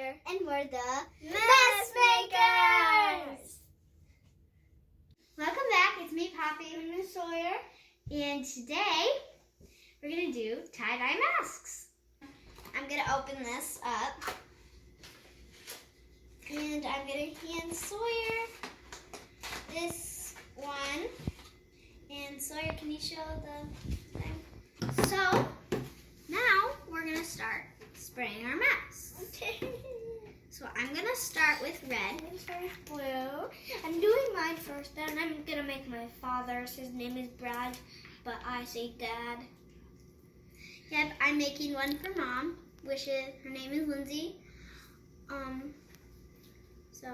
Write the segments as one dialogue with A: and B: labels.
A: Sawyer.
B: And we're the
A: Mess Makers!
B: Welcome back. It's me, Poppy.
A: And Miss Sawyer.
B: And today, we're going to do tie-dye masks. I'm going to open this up. And I'm going to hand Sawyer this one. And Sawyer, can you show the thing? So, now we're going to start spraying our masks. So I'm going to start with red.
A: I'm going to start with blue. I'm doing mine first, then I'm going to make my father's. His name is Brad, but I say Dad.
B: Yep, I'm making one for Mom, which is, her name is Lindsay. So,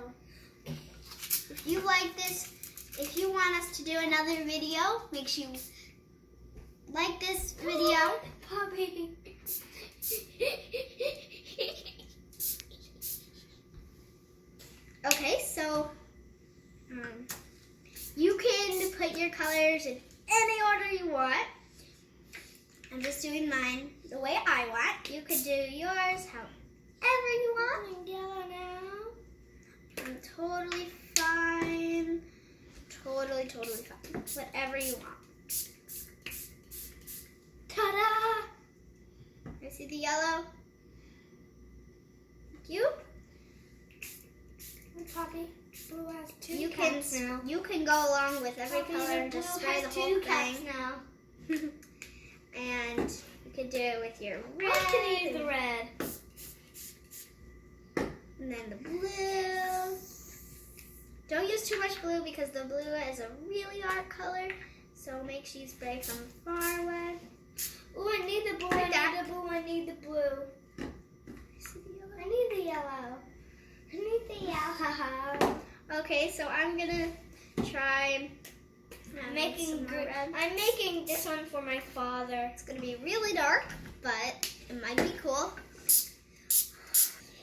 B: if you like this, if you want us to do another video, make sure you like this video.
A: Poppy.
B: Okay, so you can put your colors in any order you want. I'm just doing mine the way I want. You could do yours however you want.
A: I'm yellow now.
B: I'm totally fine. Totally fine. Whatever you want.
A: Ta-da!
B: I see the yellow. Thank you.
A: Poppy, blue has two
B: You
A: caps
B: can
A: now.
B: you can go along with every
A: Poppy,
B: color and
A: blue
B: just spray the
A: has
B: whole
A: two caps
B: thing.
A: now.
B: And you could do it with your red.
A: I can use the red.
B: And then the blue. Don't use too much blue because the blue is a really dark color. So make sure you spray from far away.
A: Oh, I need the blue.
B: Like that.
A: I need the blue. I need the yellow. I need the yellow.
B: Okay, so I'm gonna try
A: Making
B: some more red.
A: I'm making this one for my father.
B: It's gonna be really dark, but it might be cool.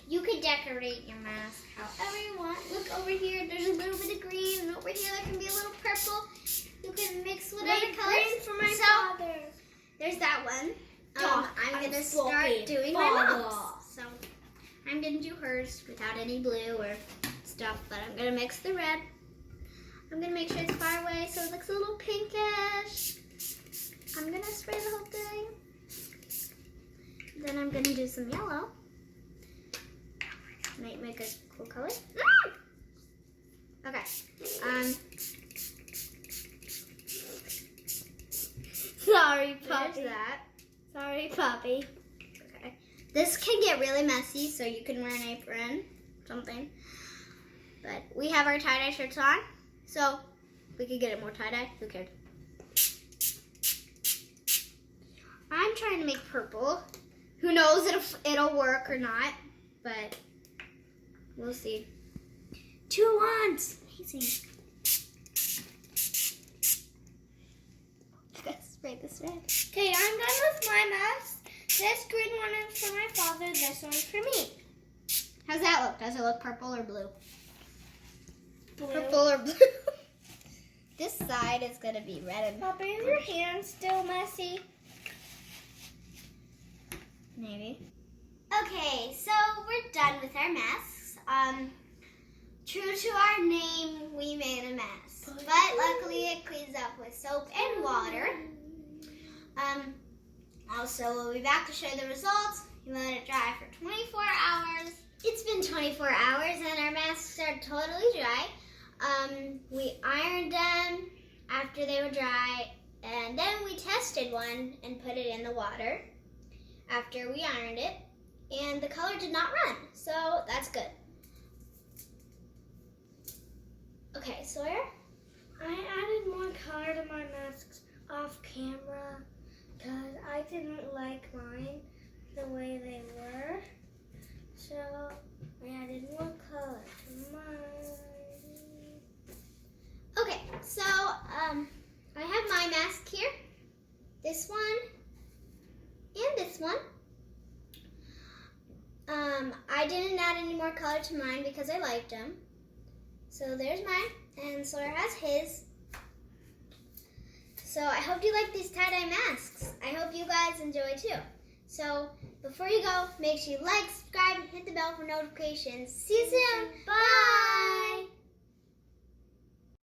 B: You could decorate your mask however you want. Look over here, there's a little bit of green, and over here there can be a little purple. You can mix whatever
A: Make
B: colors.
A: green for my
B: So,
A: father.
B: there's that one.
A: Doc,
B: I'm gonna
A: I'm
B: start
A: spoken
B: doing my
A: father.
B: mom's. So I'm gonna do hers without any blue or stuff, but I'm gonna mix the red. I'm gonna make sure it's far away so it looks a little pinkish. I'm gonna spray the whole thing. Then I'm gonna do some yellow. Might make a cool color. Okay.
A: Sorry,
B: There's
A: Poppy.
B: that.
A: Sorry, Poppy.
B: Okay. This can get really messy, so you can wear an apron, something. But we have our tie-dye shirts on, so we could get it more tie-dye. Who cares? I'm trying to make purple. Who knows if it'll work or not, but we'll see. 2 wands. Amazing. Let's spray this red.
A: Okay, I'm done with my mask. This green one is for my father. This one's for me.
B: How's that look? Does it look purple or blue?
A: Blue.
B: Purple or blue? This side is going to be red and
A: Poppy, is your hand still messy?
B: maybe. Okay, so we're done with our masks. True to our name, we made a mask. But luckily it cleans up with soap and water. Also, we'll be back to show the results. You let it dry for 24 hours. It's been 24 hours and our masks are totally dry. We ironed them after they were dry, and then we tested one and put it in the water after we ironed it, and the color did not run, so that's good. Okay, Sawyer?
A: I added more color to my masks off camera because I didn't like mine the way they were. So I added more color to mine.
B: Okay, so I have my mask here. This one and this one. I didn't add any more color to mine because I liked them. So there's mine, and Sawyer has his. So I hope you like these tie-dye masks. I hope you guys enjoy too. So before you go, make sure you like, subscribe, and hit the bell for notifications. See you soon. Bye!